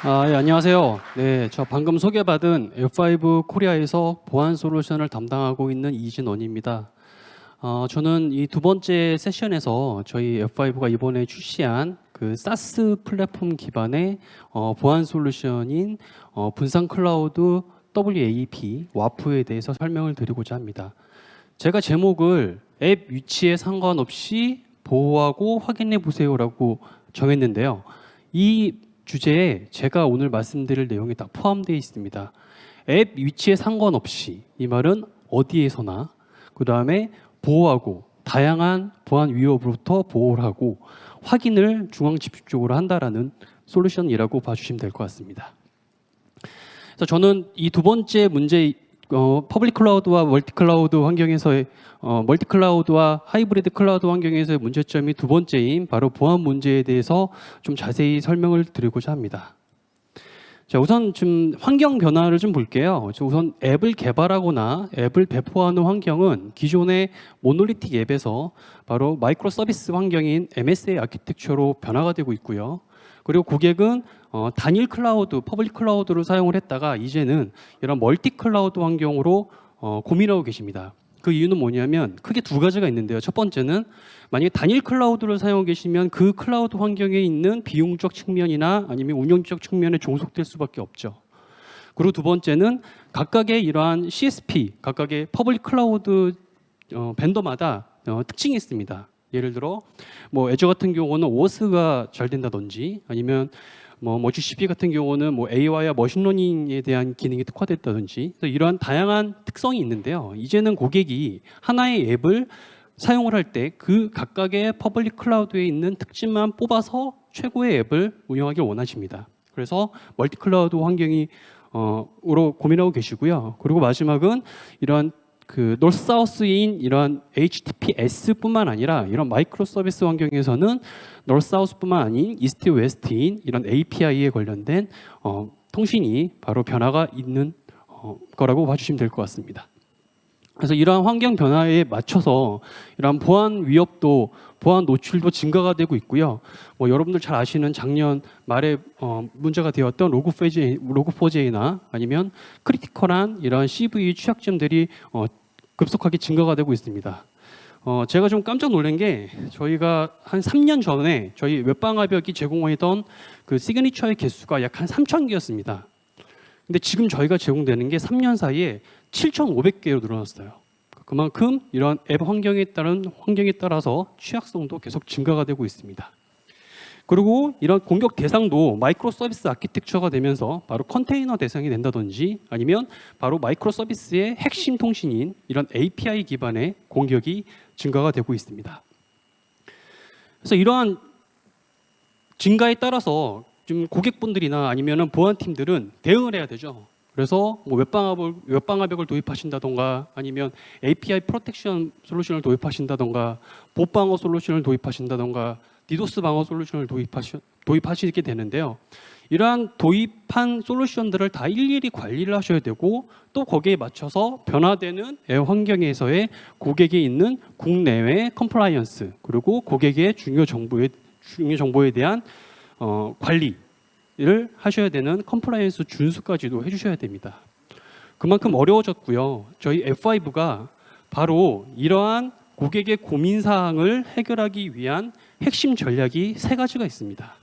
예, 안녕하세요. 네, 저 방금 소개받은 F5 코리아에서 보안 솔루션을 담당하고 있는 이진원입니다. 저는 이 두 번째 세션에서 저희 F5가 이번에 출시한 그 SaaS 플랫폼 기반의 보안 솔루션인 분산 클라우드 WAP, 와프에 대해서 설명을 드리고자 합니다. 제가 제목을 앱 위치에 상관없이 보호하고 확인해 보세요라고 정했는데요. 이 주제에 제가 오늘 말씀드릴 내용이 다 포함되어 있습니다. 앱 위치에 상관없이, 이 말은 어디에서나, 그 다음에 보호하고 다양한 보안 위협으로부터 보호를 하고 확인을 중앙 집중적으로 한다라는 솔루션이라고 봐주시면 될 것 같습니다. 그래서 저는 이 두 번째 문제, 퍼블릭 클라우드와 멀티 클라우드 환경에서의 멀티 클라우드와 하이브리드 클라우드 환경에서의 문제점이 두 번째인 바로 보안 문제에 대해서 좀 자세히 설명을 드리고자 합니다. 자, 우선 좀 환경 변화를 좀 볼게요. 우선 앱을 개발하거나 앱을 배포하는 환경은 기존의 모놀리틱 앱에서 바로 마이크로 서비스 환경인 MSA 아키텍처로 변화가 되고 있고요. 그리고 고객은 단일 클라우드, 퍼블릭 클라우드를 사용을 했다가 이제는 이런 멀티 클라우드 환경으로 고민하고 계십니다. 그 이유는 뭐냐면 크게 두 가지가 있는데요. 첫 번째는 만약에 단일 클라우드를 사용하고 계시면 그 클라우드 환경에 있는 비용적 측면이나 아니면 운영적 측면에 종속될 수밖에 없죠. 그리고 두 번째는 각각의 이러한 CSP, 각각의 퍼블릭 클라우드 벤더마다 특징이 있습니다. 예를 들어 뭐 애저 같은 경우는 OS가 잘 된다든지 아니면 뭐 GCP 같은 경우는 뭐 AI와 머신러닝에 대한 기능이 특화됐다든지 이러한 다양한 특성이 있는데요. 이제는 고객이 하나의 앱을 사용을 할 때 그 각각의 퍼블릭 클라우드에 있는 특징만 뽑아서 최고의 앱을 운영하길 원하십니다. 그래서 멀티 클라우드 환경이 으로 고민하고 계시고요. 그리고 마지막은 이런 그 노스 사우스인 이런 HTTPS뿐만 아니라 이런 마이크로 서비스 환경에서는 노스 사우스뿐만 아닌 이스트 웨스트인 이런 API에 관련된 통신이 바로 변화가 있는 거라고 봐주시면 될 것 같습니다. 그래서 이러한 환경 변화에 맞춰서 이러한 보안 위협도 보안 노출도 증가가 되고 있고요. 뭐 여러분들 잘 아시는 작년 말에 문제가 되었던 로그4j,나 아니면 크리티컬한 이런 CV 취약점들이 급속하게 증가가 되고 있습니다. 제가 좀 깜짝 놀란 게 저희가 한 3년 전에 저희 웹방화벽이 제공하던 그 시그니처의 개수가 약 한 3,000개였습니다. 근데 지금 저희가 제공되는 게 3년 사이에 7,500개로 늘어났어요. 그만큼 이런 앱 환경에 따라서 취약성도 계속 증가가 되고 있습니다. 그리고 이런 공격 대상도 마이크로 서비스 아키텍처가 되면서 바로 컨테이너 대상이 된다든지 아니면 바로 마이크로 서비스의 핵심 통신인 이런 API 기반의 공격이 증가가 되고 있습니다. 그래서 이러한 증가에 따라서 좀 고객분들이나 아니면은 보안팀들은 대응을 해야 되죠. 그래서 뭐 웹방화벽을 도입하신다던가 아니면 API 프로텍션 솔루션을 도입하신다던가 보방어 솔루션을 도입하신다던가 디도스 방어 솔루션을 도입하시게 되는데요. 이러한 도입한 솔루션들을 다 일일이 관리를 하셔야 되고 또 거기에 맞춰서 변화되는 앱 환경에서의 고객이 있는 국내외 컴플라이언스 그리고 고객의 중요 정보에 대한 관리를 하셔야 되는 컴플라이언스 준수까지도 해주셔야 됩니다. 그만큼 어려워졌고요. 저희 F5가 바로 이러한 고객의 고민사항을 해결하기 위한 핵심 전략이 세 가지가 있습니다.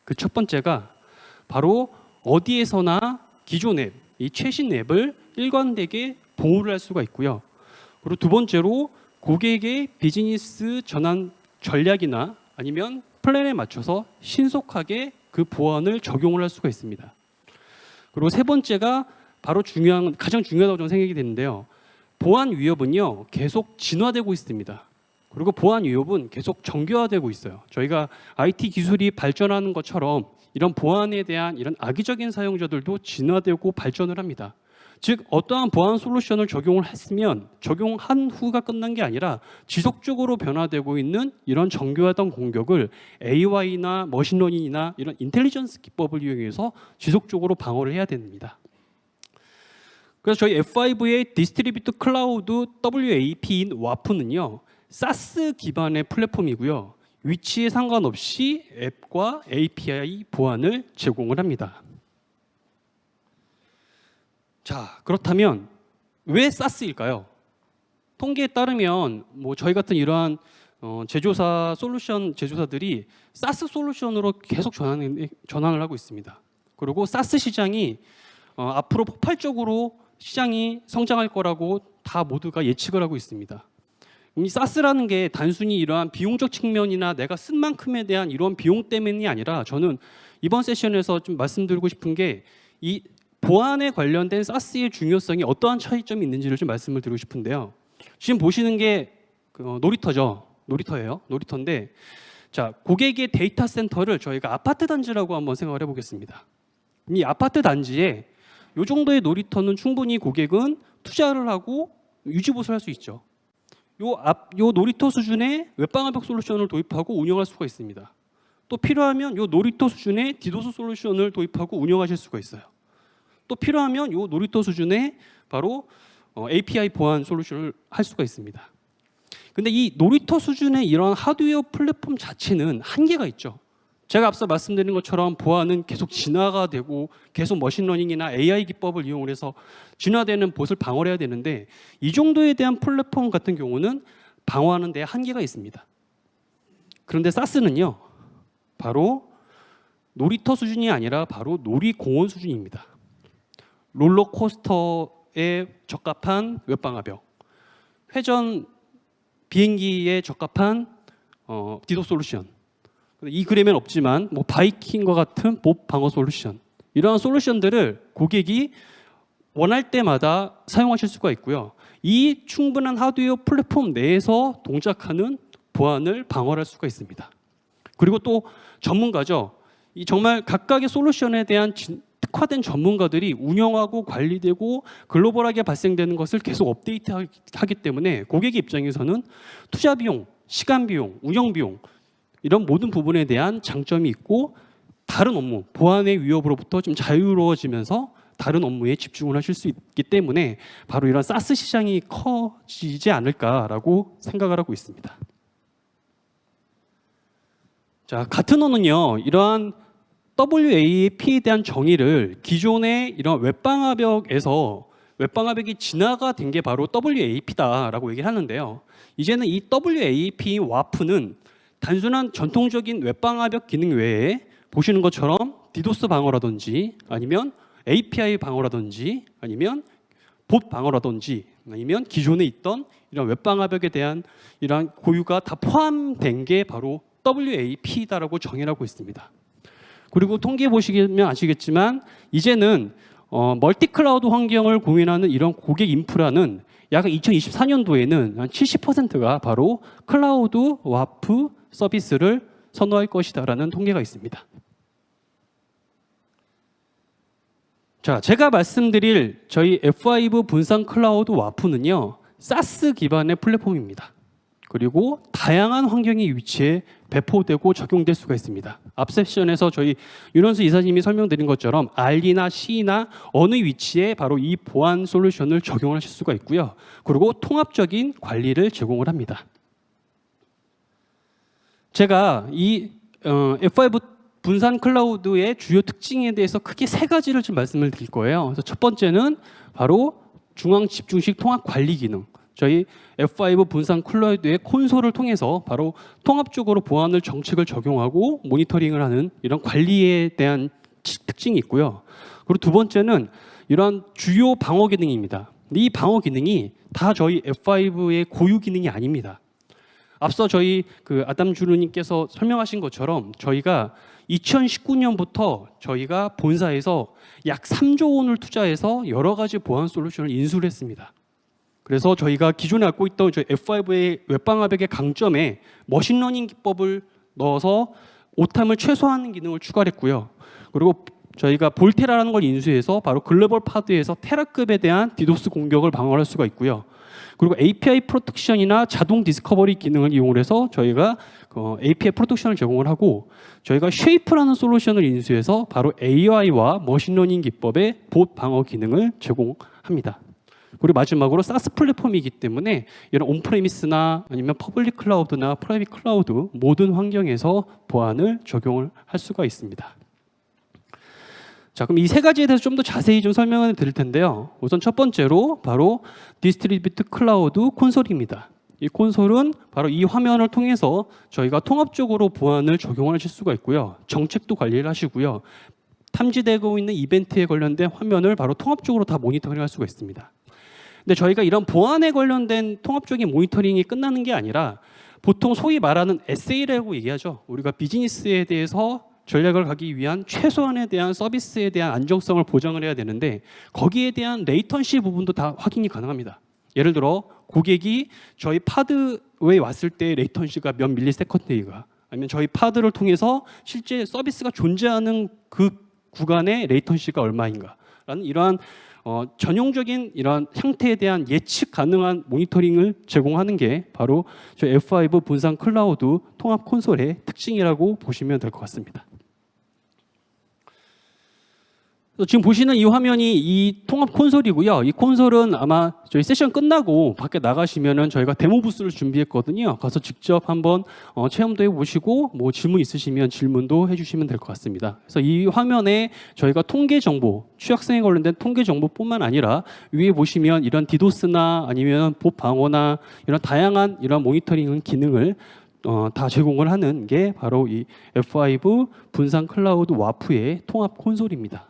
그 첫 번째가 바로 어디에서나 기존 앱, 이 최신 앱을 일관되게 보호를 할 수가 있고요. 그리고 두 번째로 고객의 비즈니스 전환 전략이나 아니면 플랜에 맞춰서 신속하게 그 보안을 적용을 할 수가 있습니다. 그리고 세 번째가 바로 가장 중요하다고 저는 생각이 되는데요. 보안 위협은요, 계속 진화되고 있습니다. 그리고 보안 위협은 계속 정교화되고 있어요. 저희가 IT 기술이 발전하는 것처럼 이런 보안에 대한 이런 악의적인 사용자들도 진화되고 발전을 합니다. 즉 어떠한 보안 솔루션을 적용을 했으면 적용한 후가 끝난 게 아니라 지속적으로 변화되고 있는 이런 정교하던 공격을 AI나 머신러닝이나 이런 인텔리전스 기법을 이용해서 지속적으로 방어를 해야 됩니다. 그래서 저희 F5의 디스트리뷰트 클라우드 WAP인 와프는요, SaaS 기반의 플랫폼이고요. 위치에 상관없이 앱과 API 보안을 제공을 합니다. 자, 그렇다면 왜 SaaS일까요? 통계에 따르면 뭐 저희 같은 이러한 제조사 솔루션 제조사들이 SaaS 솔루션으로 계속 전환을 하고 있습니다. 그리고 SaaS 시장이 앞으로 폭발적으로 시장이 성장할 거라고 다 모두가 예측을 하고 있습니다. 이 SaaS라는 게 단순히 이러한 비용적 측면이나 내가 쓴 만큼에 대한 이런 비용 때문이 아니라 저는 이번 세션에서 좀 말씀드리고 싶은 게 이 보안에 관련된 SaaS의 중요성이 어떠한 차이점이 있는지를 좀 말씀을 드리고 싶은데요. 지금 보시는 게 놀이터죠. 놀이터인데 자, 고객의 데이터 센터를 저희가 아파트 단지라고 한번 생각을 해보겠습니다. 이 아파트 단지에 이 정도의 놀이터는 충분히 고객은 투자를 하고 유지 보수할 수 있죠. 요 놀이터 수준의 웹방화벽 솔루션을 도입하고 운영할 수가 있습니다. 또 필요하면 요 놀이터 수준의 디도스 솔루션을 도입하고 운영하실 수가 있어요. 또 필요하면 요 놀이터 수준의 바로 API 보안 솔루션을 할 수가 있습니다. 근데 이 놀이터 수준의 이런 하드웨어 플랫폼 자체는 한계가 있죠. 제가 앞서 말씀드린 것처럼 보안은 계속 진화가 되고 계속 머신러닝이나 AI 기법을 이용해서 진화되는 봇을 방어해야 되는데 이 정도에 대한 플랫폼 같은 경우는 방어하는 데 한계가 있습니다. 그런데 SaaS는요, 바로 놀이터 수준이 아니라 바로 놀이공원 수준입니다. 롤러코스터에 적합한 웹방화벽, 회전 비행기에 적합한 디도 솔루션, 이 그림엔 없지만 뭐 바이킹과 같은 봇 방어 솔루션, 이러한 솔루션들을 고객이 원할 때마다 사용하실 수가 있고요. 이 충분한 하드웨어 플랫폼 내에서 동작하는 보안을 방어할 수가 있습니다. 그리고 또 전문가죠. 이 정말 각각의 솔루션에 대한 특화된 전문가들이 운영하고 관리되고 글로벌하게 발생되는 것을 계속 업데이트하기 때문에 고객의 입장에서는 투자 비용, 시간 비용, 운영 비용 이런 모든 부분에 대한 장점이 있고 다른 업무, 보안의 위협으로부터 좀 자유로워지면서 다른 업무에 집중을 하실 수 있기 때문에 바로 이런 SaaS 시장이 커지지 않을까라고 생각을 하고 있습니다. 자, 가트너는요, 이러한 WAAP에 대한 정의를 기존의 이런 웹방화벽에서 웹방화벽이 진화가 된 게 바로 WAP다라고 얘기를 하는데요. 이제는 이 WAP 와프는 단순한 전통적인 웹방화벽 기능 외에 보시는 것처럼 디도스 방어라든지 아니면 API 방어라든지 아니면 봇 방어라든지 아니면 기존에 있던 이런 웹방화벽에 대한 이러한 고유가 다 포함된 게 바로 WAP다라고 정의를 하고 있습니다. 그리고 통계 보시면 아시겠지만 이제는 멀티 클라우드 환경을 고민하는 이런 고객 인프라는 약 2024년도에는 한 70%가 바로 클라우드 와프 서비스를 선호할 것이다라는 통계가 있습니다. 자, 제가 말씀드릴 저희 F5 분산 클라우드 와프는요, SaaS 기반의 플랫폼입니다. 그리고 다양한 환경의 위치에 배포되고 적용될 수가 있습니다. 앞 세션에서 저희 윤원수 이사님이 설명드린 것처럼 R이나 C나 어느 위치에 바로 이 보안 솔루션을 적용을 하실 수가 있고요. 그리고 통합적인 관리를 제공을 합니다. 제가 이 F5 분산 클라우드의 주요 특징에 대해서 크게 세 가지를 좀 말씀을 드릴 거예요. 그래서 첫 번째는 바로 중앙 집중식 통합 관리 기능. 저희 F5 분산 클라우드의 콘솔을 통해서 바로 통합적으로 보안을 정책을 적용하고 모니터링을 하는 이런 관리에 대한 특징이 있고요. 그리고 두 번째는 이러한 주요 방어 기능입니다. 이 방어 기능이 다 저희 F5의 고유 기능이 아닙니다. 앞서 저희 아담 주루님께서 설명하신 것처럼 저희가 2019년부터 저희가 본사에서 약 3조 원을 투자해서 여러 가지 보안 솔루션을 인수를 했습니다. 그래서 저희가 기존에 갖고 있던 저희 F5의 웹방화벽의 강점에 머신러닝 기법을 넣어서 오탐을 최소화하는 기능을 추가했고요. 그리고 저희가 볼테라라는 걸 인수해서 바로 글로벌 파드에서 테라급에 대한 디도스 공격을 방어할 수가 있고요. 그리고 API 프로텍션이나 자동 디스커버리 기능을 이용해서 저희가 API 프로텍션을 제공을 하고 저희가 쉐이프라는 솔루션을 인수해서 바로 AI와 머신러닝 기법의 봇 방어 기능을 제공합니다. 그리고 마지막으로 SaaS 플랫폼이기 때문에 이런 온프레미스나 아니면 퍼블릭 클라우드나 프라이빗 클라우드 모든 환경에서 보안을 적용을 할 수가 있습니다. 자, 그럼 이 세 가지에 대해서 좀 더 자세히 좀 설명을 드릴 텐데요. 우선 첫 번째로 바로 디스트리뷰트 클라우드 콘솔입니다. 이 콘솔은 바로 이 화면을 통해서 저희가 통합적으로 보안을 적용을 하실 수가 있고요. 정책도 관리를 하시고요. 탐지되고 있는 이벤트에 관련된 화면을 바로 통합적으로 다 모니터링 할 수가 있습니다. 근데 저희가 이런 보안에 관련된 통합적인 모니터링이 끝나는 게 아니라 보통 소위 말하는 SA라고 얘기하죠. 우리가 비즈니스에 대해서 전략을 가기 위한 최소한에 대한 서비스에 대한 안정성을 보장을 해야 되는데 거기에 대한 레이턴시 부분도 다 확인이 가능합니다. 예를 들어 고객이 저희 파드에 왔을 때 레이턴시가 몇 밀리세컨드인가, 아니면 저희 파드를 통해서 실제 서비스가 존재하는 그 구간의 레이턴시가 얼마인가 라는 이러한 전용적인 이러한 형태에 대한 예측 가능한 모니터링을 제공하는 게 바로 저희 F5 분산 클라우드 통합 콘솔의 특징이라고 보시면 될 것 같습니다. 지금 보시는 이 화면이 이 통합 콘솔이고요. 이 콘솔은 아마 저희 세션 끝나고 밖에 나가시면은 저희가 데모 부스를 준비했거든요. 가서 직접 한번 체험도 해보시고 뭐 질문 있으시면 질문도 해주시면 될 것 같습니다. 그래서 이 화면에 저희가 통계 정보, 취약성에 관련된 통계 정보뿐만 아니라 위에 보시면 이런 디도스나 아니면 봇 방어나 이런 다양한 이런 모니터링 기능을 다 제공을 하는 게 바로 이 F5 분산 클라우드 와프의 통합 콘솔입니다.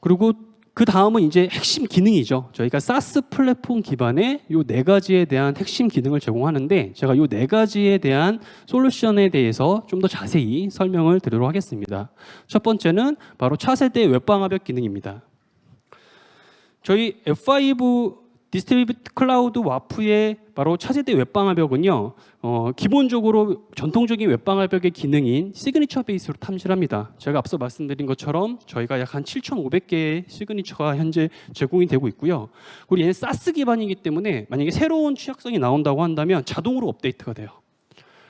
그리고 그 다음은 이제 핵심 기능이죠. 저희가 SaaS 플랫폼 기반의 이 네 가지에 대한 핵심 기능을 제공하는데 제가 이 네 가지에 대한 솔루션에 대해서 좀 더 자세히 설명을 드리도록 하겠습니다. 첫 번째는 바로 차세대 웹방화벽 기능입니다. 저희 F5 디스트리뷰트 클라우드 와프의 바로 차세대 웹방화벽은요, 기본적으로 전통적인 웹방화벽의 기능인 시그니처 베이스로 탐지를 합니다. 제가 앞서 말씀드린 것처럼 저희가 약 한 7,500개의 시그니처가 현재 제공이 되고 있고요. 그리고 얘는 SaaS 기반이기 때문에 만약에 새로운 취약성이 나온다고 한다면 자동으로 업데이트가 돼요.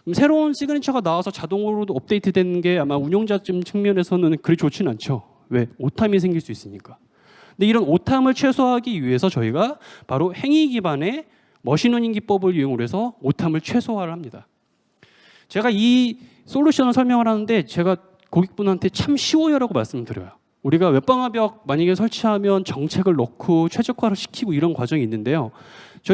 그럼 새로운 시그니처가 나와서 자동으로 업데이트되는 게 아마 운영자 측면에서는 그리 좋지는 않죠. 왜? 오탐이 생길 수 있으니까. 근데 이런 오탐을 최소화하기 위해서 저희가 바로 행위 기반의 머신러닝 기법을 이용을 해서 오탐을 최소화를 합니다. 제가 이 솔루션을 설명을 하는데 제가 고객분한테 참 쉬워요라고 말씀드려요. 우리가 웹방화벽 만약에 설치하면 정책을 넣고 최적화를 시키고 이런 과정이 있는데요.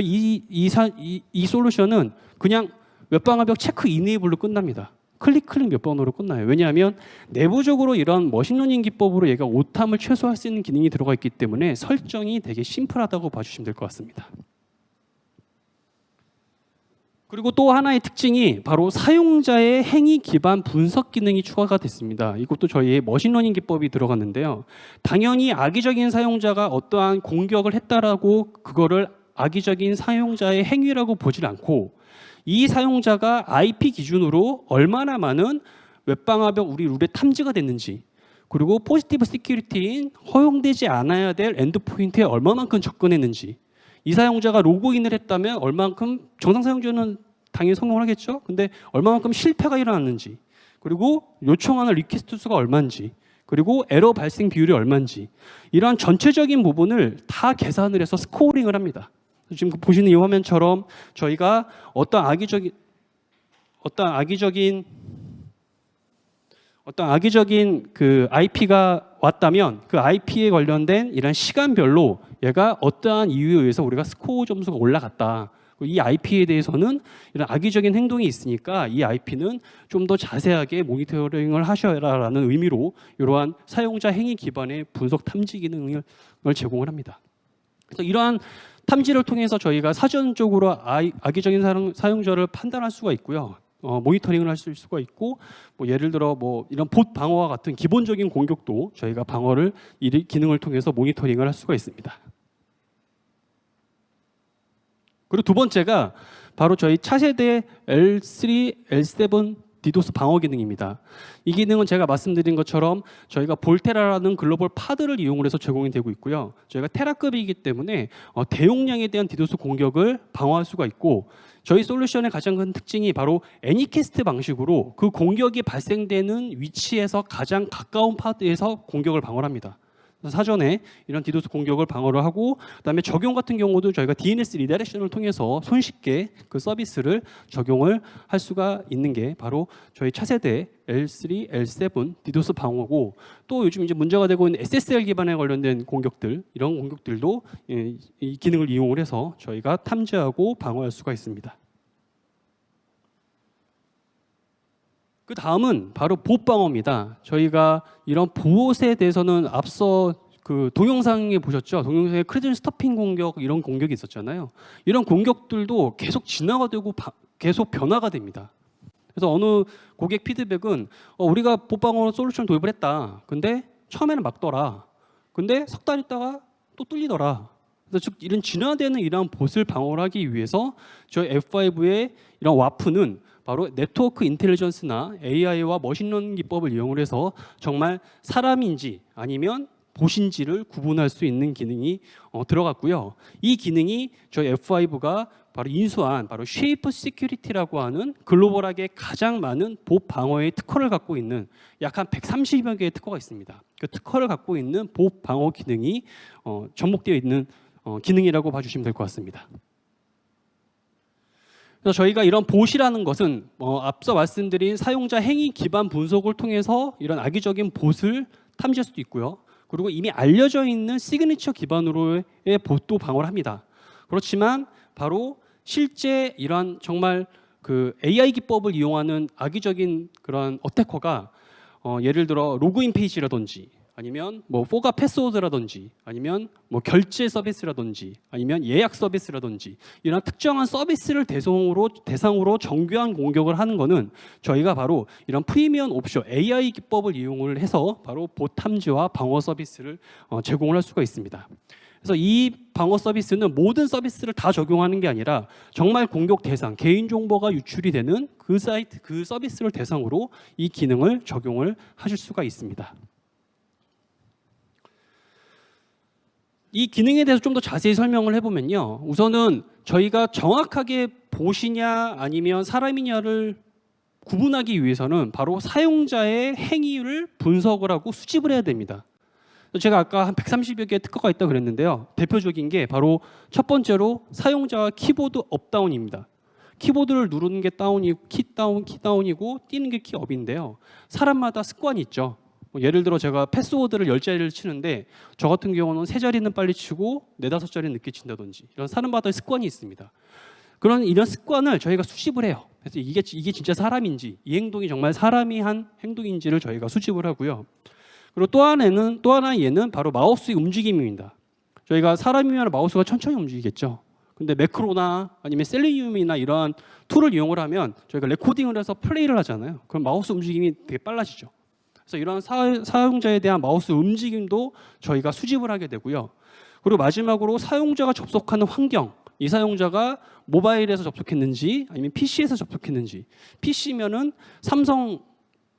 이 솔루션은 그냥 웹방화벽 체크 이네이블로 끝납니다. 클릭 몇 번으로 끝나요. 왜냐하면 내부적으로 이런 머신러닝 기법으로 얘가 오탐을 최소화할 수 있는 기능이 들어가 있기 때문에 설정이 되게 심플하다고 봐주시면 될 것 같습니다. 그리고 또 하나의 특징이 바로 사용자의 행위 기반 분석 기능이 추가가 됐습니다. 이것도 저희의 머신러닝 기법이 들어갔는데요. 당연히 악의적인 사용자가 어떠한 공격을 했다라고 그거를 악의적인 사용자의 행위라고 보질 않고 이 사용자가 IP 기준으로 얼마나 많은 웹방화벽 우리 룰에 탐지가 됐는지, 그리고 포지티브 시큐리티인 허용되지 않아야 될 엔드포인트에 얼마만큼 접근했는지, 이 사용자가 로그인을 했다면 얼마만큼 정상 사용자는 당연히 성공을 하겠죠. 근데 얼마만큼 실패가 일어났는지, 그리고 요청하는 리퀘스트 수가 얼마인지, 그리고 에러 발생 비율이 얼마인지, 이러한 전체적인 부분을 다 계산을 해서 스코어링을 합니다. 지금 보시는 이 화면처럼 저희가 어떤 악의적인 그 IP가 왔다면 그 IP에 관련된 이런 시간별로 얘가 어떠한 이유에 의해서 우리가 스코어 점수가 올라갔다. 이 IP에 대해서는 이런 악의적인 행동이 있으니까 이 IP는 좀 더 자세하게 모니터링을 하셔라라는 의미로 이러한 사용자 행위 기반의 분석 탐지 기능을 제공을 합니다. 그래서 이러한 탐지를 통해서 저희가 사전적으로 악의적인 사용자를 판단할 수가 있고요. 모니터링을 할 수가 있고, 뭐 예를 들어 뭐 이런 봇 방어와 같은 기본적인 공격도 저희가 방어를 이 기능을 통해서 모니터링을 할 수가 있습니다. 그리고 두 번째가 바로 저희 차세대 L3, L7 디도스 방어 기능입니다. 이 기능은 제가 말씀드린 것처럼 저희가 볼테라라는 글로벌 파드를 이용을 해서 제공이 되고 있고요. 저희가 테라급이기 때문에 대용량에 대한 디도스 공격을 방어할 수가 있고, 저희 솔루션의 가장 큰 특징이 바로 애니캐스트 방식으로 그 공격이 발생되는 위치에서 가장 가까운 파드에서 공격을 방어합니다. 사전에 이런 디도스 공격을 방어를 하고, 그다음에 적용 같은 경우도 저희가 DNS 리다이렉션을 통해서 손쉽게 그 서비스를 적용을 할 수가 있는 게 바로 저희 차세대 L3, L7 디도스 방어고, 또 요즘 이제 문제가 되고 있는 SSL 기반에 관련된 공격들, 이런 공격들도 이 기능을 이용을 해서 저희가 탐지하고 방어할 수가 있습니다. 그 다음은 바로 보호 방어입니다. 저희가 이런 보호에 대해서는 앞서 그 동영상에 보셨죠? 동영상에 크레딧 스토핑 공격, 이런 공격이 있었잖아요. 이런 공격들도 계속 진화가 되고 계속 변화가 됩니다. 그래서 어느 고객 피드백은 우리가 보호 방어 솔루션 도입을 했다. 근데 처음에는 막더라. 근데 석 달 있다가 또 뚫리더라. 그래서 즉 이런 진화되는 이러한 봇을 방어를 하기 위해서 저희 F5의 이런 와프는 바로 네트워크 인텔리전스나 AI와 머신러닝 기법을 이용을 해서 정말 사람인지 아니면 봇인지를 구분할 수 있는 기능이 들어갔고요. 이 기능이 저희 F5가 바로 인수한 바로 쉐이프 시큐리티라고 하는 글로벌하게 가장 많은 봇 방어의 특허를 갖고 있는 약 한 130여 개의 특허가 있습니다. 그 특허를 갖고 있는 봇 방어 기능이 접목되어 있는 기능이라고 봐주시면 될 것 같습니다. 그래서 저희가 이런 봇이라는 것은 앞서 말씀드린 사용자 행위 기반 분석을 통해서 이런 악의적인 봇을 탐지할 수도 있고요. 그리고 이미 알려져 있는 시그니처 기반으로의 봇도 방어를 합니다. 그렇지만 바로 실제 이러한 정말 그 AI 기법을 이용하는 악의적인 그런 어태커가 예를 들어 로그인 페이지라든지 아니면 뭐 포가 패스워드라든지 아니면 뭐 결제 서비스라든지 아니면 예약 서비스라든지 이런 특정한 서비스를 대상으로 정교한 공격을 하는 거는 저희가 바로 이런 프리미엄 옵션 AI 기법을 이용을 해서 바로 봇 탐지와 방어 서비스를 제공을 할 수가 있습니다. 그래서 이 방어 서비스는 모든 서비스를 다 적용하는 게 아니라 정말 공격 대상, 개인 정보가 유출이 되는 그 사이트, 그 서비스를 대상으로 이 기능을 적용을 하실 수가 있습니다. 이 기능에 대해서 좀 더 자세히 설명을 해보면요. 우선은 저희가 정확하게 봇이냐 아니면 사람이냐를 구분하기 위해서는 바로 사용자의 행위를 분석을 하고 수집을 해야 됩니다. 제가 아까 한 130여 개의 특허가 있다고 그랬는데요. 대표적인 게 바로 첫 번째로 사용자가 키보드 업다운입니다. 키보드를 누르는 게 키다운이고 띄는 게 키업인데요. 사람마다 습관이 있죠. 예를 들어 제가 패스워드를 10자리를 치는데 저 같은 경우는 3자리는 빨리 치고 4, 5자리는 늦게 친다든지 이런 사람마다의 습관이 있습니다. 그런 이런 습관을 저희가 수집을 해요. 그래서 이게 진짜 사람인지 이 행동이 정말 사람이 한 행동인지를 저희가 수집을 하고요. 그리고 또 하나 얘는 바로 마우스의 움직임입니다. 저희가 사람이면 마우스가 천천히 움직이겠죠. 근데 매크로나 아니면 셀레니움이나 이러한 툴을 이용을 하면 저희가 레코딩을 해서 플레이를 하잖아요. 그럼 마우스 움직임이 되게 빨라지죠. 그래서 이런 사용자에 대한 마우스 움직임도 저희가 수집을 하게 되고요. 그리고 마지막으로 사용자가 접속하는 환경, 이 사용자가 모바일에서 접속했는지 아니면 PC에서 접속했는지, PC면은 삼성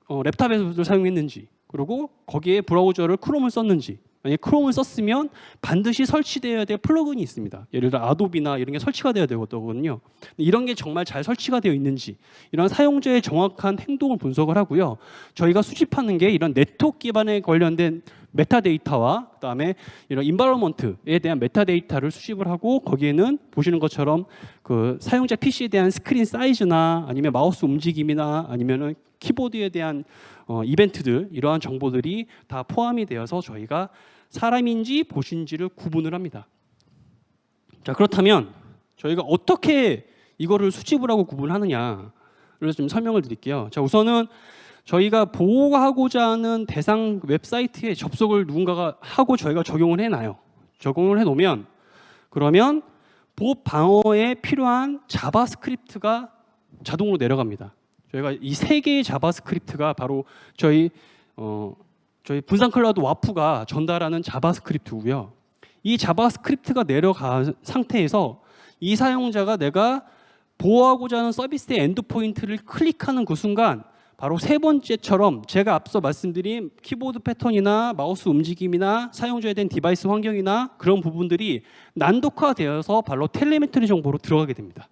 랩탑에서 사용했는지, 그리고 거기에 브라우저를 크롬을 썼는지, 만약에 크롬을 썼으면 반드시 설치되어야 될 플러그인이 있습니다. 예를 들어 아도비나 이런 게 설치가 되어야 되거든요. 이런 게 정말 잘 설치가 되어 있는지, 이런 사용자의 정확한 행동을 분석을 하고요. 저희가 수집하는 게 이런 네트워크 기반에 관련된 메타데이터와 그다음에 이런 인바이러먼트에 대한 메타데이터를 수집을 하고, 거기에는 보시는 것처럼 그 사용자 PC에 대한 스크린 사이즈나 아니면 마우스 움직임이나 아니면은 키보드에 대한 이벤트들, 이러한 정보들이 다 포함이 되어서 저희가 사람인지 봇인지를 구분을 합니다. 자, 그렇다면 저희가 어떻게 이거를 수집을 하고 구분하느냐를 좀 설명을 드릴게요. 자, 우선은 저희가 보호하고자 하는 대상 웹사이트에 접속을 누군가가 하고 저희가 적용을 해놔요. 적용을 해놓으면 그러면 봇 방어에 필요한 자바스크립트가 자동으로 내려갑니다. 저희가 이 3개의 자바스크립트가 바로 저희 분산 클라우드 와프가 전달하는 자바스크립트고요. 이 자바스크립트가 내려간 상태에서 이 사용자가 내가 보호하고자 하는 서비스의 엔드포인트를 클릭하는 그 순간 바로 세 번째처럼 제가 앞서 말씀드린 키보드 패턴이나 마우스 움직임이나 사용자에 대한 디바이스 환경이나 그런 부분들이 난독화되어서 바로 텔레메트리 정보로 들어가게 됩니다.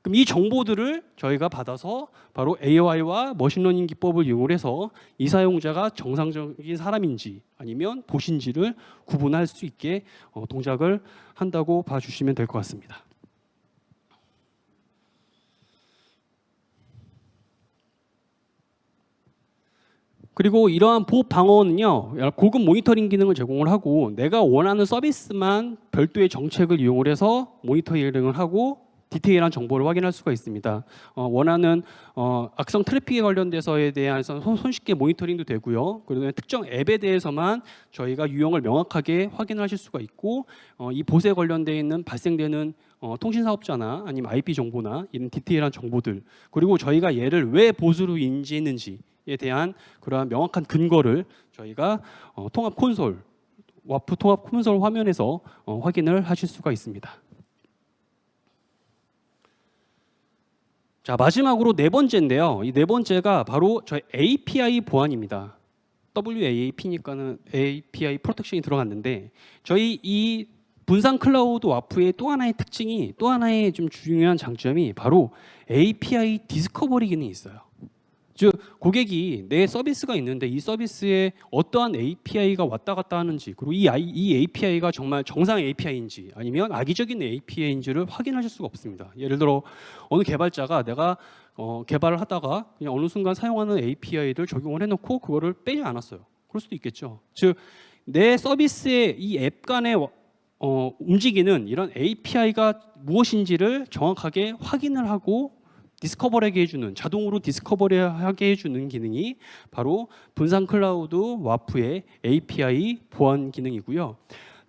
그럼 이 정보들을 저희가 받아서 바로 AI와 머신러닝 기법을 이용해서 이 사용자가 정상적인 사람인지 아니면 보신지를 구분할 수 있게 동작을 한다고 봐주시면 될 것 같습니다. 그리고 이러한 보호 방어는요, 고급 모니터링 기능을 제공을 하고 내가 원하는 서비스만 별도의 정책을 이용을 해서 모니터링을 하고 디테일한 정보를 확인할 수가 있습니다. 원하는 악성 트래픽에 관련돼서에 대해서 손쉽게 모니터링도 되고요. 그리고 특정 앱에 대해서만 저희가 유형을 명확하게 확인하실 수가 있고 이 보수에 관련돼 있는 발생되는 통신 사업자나 아니면 IP 정보나 이런 디테일한 정보들, 그리고 저희가 얘를 왜 보수로 인지했는지에 대한 그러한 명확한 근거를 저희가 통합 콘솔, 와프 통합 콘솔 화면에서 확인을 하실 수가 있습니다. 자, 마지막으로 네 번째인데요. 이 네 번째가 바로 저희 API 보안입니다. WAAP니까는 API 프로텍션이 들어갔는데 저희 이 분산 클라우드 와프의 또 하나의 특징이, 또 하나의 좀 중요한 장점이 바로 API 디스커버리 기능이 있어요. 즉 고객이 내 서비스가 있는데 이 서비스에 어떠한 API가 왔다 갔다 하는지, 그리고 이 API가 정말 정상 API인지 아니면 악의적인 API인지를 확인하실 수가 없습니다. 예를 들어 어느 개발자가 내가 개발을 하다가 그냥 어느 순간 사용하는 API를 적용을 해놓고 그거를 빼지 않았어요. 그럴 수도 있겠죠. 즉 내 서비스의 이 앱 간의 움직이는 이런 API가 무엇인지를 정확하게 확인을 하고 디스커버리하게 해주는, 자동으로 디스커버리하게 해주는 기능이 바로 분산 클라우드 와프의 API 보안 기능이고요.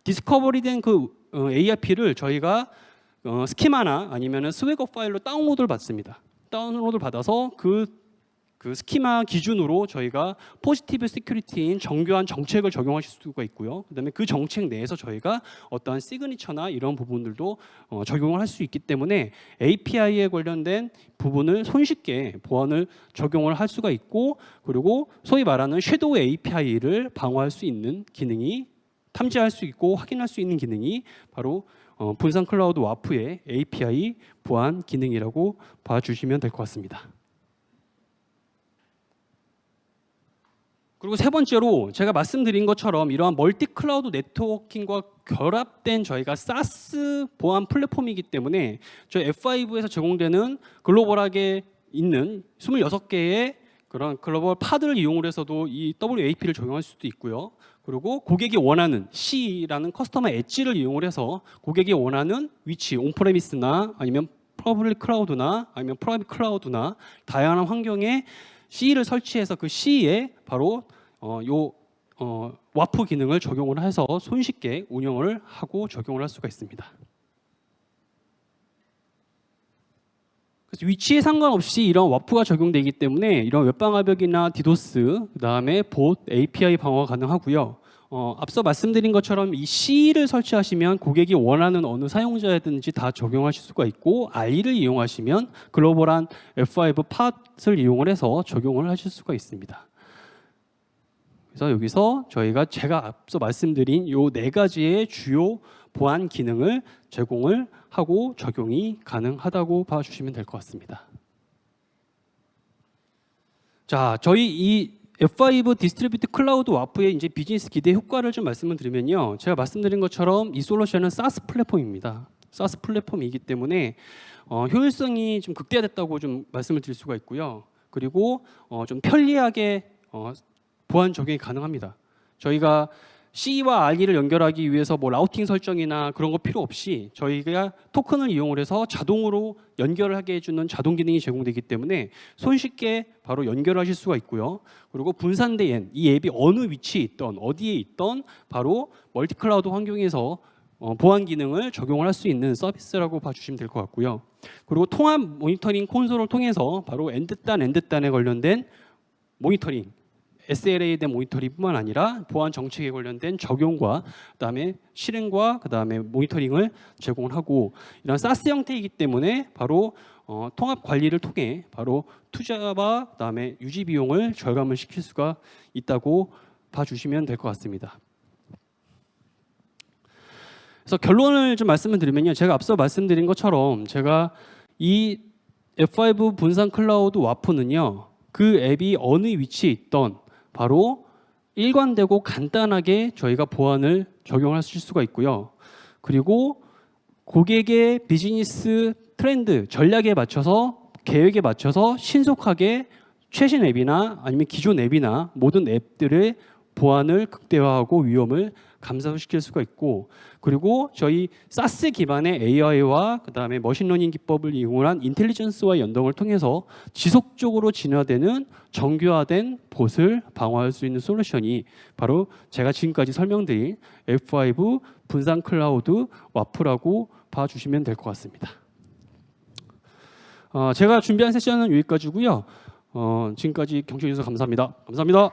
디스커버리된 그 API를 저희가 스키마나 아니면 스웨거 파일로 다운로드를 받습니다. 다운로드를 받아서 그 스키마 기준으로 저희가 포지티브 시큐리티인 정교한 정책을 적용하실 수가 있고요. 그다음에 그 정책 내에서 저희가 어떠한 시그니처나 이런 부분들도 적용을 할 수 있기 때문에 API에 관련된 부분을 손쉽게 보안을 적용을 할 수가 있고, 그리고 소위 말하는 섀도우 API를 방어할 수 있는 기능이, 탐지할 수 있고 확인할 수 있는 기능이 바로 분산 클라우드 와프의 API 보안 기능이라고 봐주시면 될 것 같습니다. 그리고 세 번째로 제가 말씀드린 것처럼 이러한 멀티 클라우드 네트워킹과 결합된 저희가 SaaS 보안 플랫폼이기 때문에 저희 F5에서 제공되는 글로벌하게 있는 26개의 그런 글로벌 파드를 이용을 해서도 이 WAP를 적용할 수도 있고요. 그리고 고객이 원하는 C라는 커스터머 엣지를 이용을 해서 고객이 원하는 위치, 온프레미스나 아니면 퍼블릭 클라우드나 아니면 프라이빗 클라우드나 다양한 환경에 C를 설치해서 그 C에 바로 와프 기능을 적용을 해서 손쉽게 운영을 하고 적용을 할 수가 있습니다. 그래서 위치에 상관없이 이런 와프가 적용되기 때문에 이런 웹방화벽이나 디도스, 그다음에 봇, API 방어가 가능하고요. 앞서 말씀드린 것처럼 이 C를 설치하시면 고객이 원하는 어느 사용자든지 다 적용하실 수가 있고, R를 이용하시면 글로벌한 F5 팟을 이용을 해서 적용을 하실 수가 있습니다. 그래서 여기서 제가 앞서 말씀드린 이 네 가지의 주요 보안 기능을 제공을 하고 적용이 가능하다고 봐주시면 될 것 같습니다. 자, 저희 이 F5 디스트리뷰트 클라우드 와프의 이제 비즈니스 기대 효과를 좀 말씀을 드리면요, 제가 말씀드린 것처럼 이 솔루션은 SaaS 플랫폼입니다. SaaS 플랫폼이기 때문에 효율성이 좀 극대화됐다고 좀 말씀을 드릴 수가 있고요. 그리고 좀 편리하게 보안 적용이 가능합니다. 저희가 C와 R을 연결하기 위해서 뭐 라우팅 설정이나 그런 거 필요 없이 저희가 토큰을 이용을 해서 자동으로 연결을 하게 해주는 자동 기능이 제공되기 때문에 손쉽게 바로 연결하실 수가 있고요. 그리고 분산된 이 앱이 어느 위치에 있던 어디에 있던 바로 멀티 클라우드 환경에서 보안 기능을 적용을 할 수 있는 서비스라고 봐주시면 될 것 같고요. 그리고 통합 모니터링 콘솔을 통해서 바로 엔드단에 관련된 모니터링, SLA에 대한 모니터링뿐만 아니라 보안 정책에 관련된 적용과 그다음에 실행과 그다음에 모니터링을 제공을 하고, 이런 SaaS 형태이기 때문에 바로 통합 관리를 통해 바로 투자와 그다음에 유지 비용을 절감을 시킬 수가 있다고 봐주시면 될 것 같습니다. 그래서 결론을 좀 말씀을 드리면요, 제가 앞서 말씀드린 것처럼 제가 이 F5 분산 클라우드 와프는요, 그 앱이 어느 위치에 있던 바로 일관되고 간단하게 저희가 보안을 적용하실 수가 있고요. 그리고 고객의 비즈니스 트렌드, 전략에 맞춰서 계획에 맞춰서 신속하게 최신 앱이나 아니면 기존 앱이나 모든 앱들의 보안을 극대화하고 위험을 감소시킬 수가 있고, 그리고 저희 사스 기반의 AI와 그다음에 머신러닝 기법을 이용한 인텔리전스와 연동을 통해서 지속적으로 진화되는 정교화된 봇을 방어할 수 있는 솔루션이 바로 제가 지금까지 설명드린 F5 분산 클라우드 와프라고 봐주시면 될 것 같습니다. 제가 준비한 세션은 여기까지고요. 지금까지 경청해 주셔서 감사합니다. 감사합니다.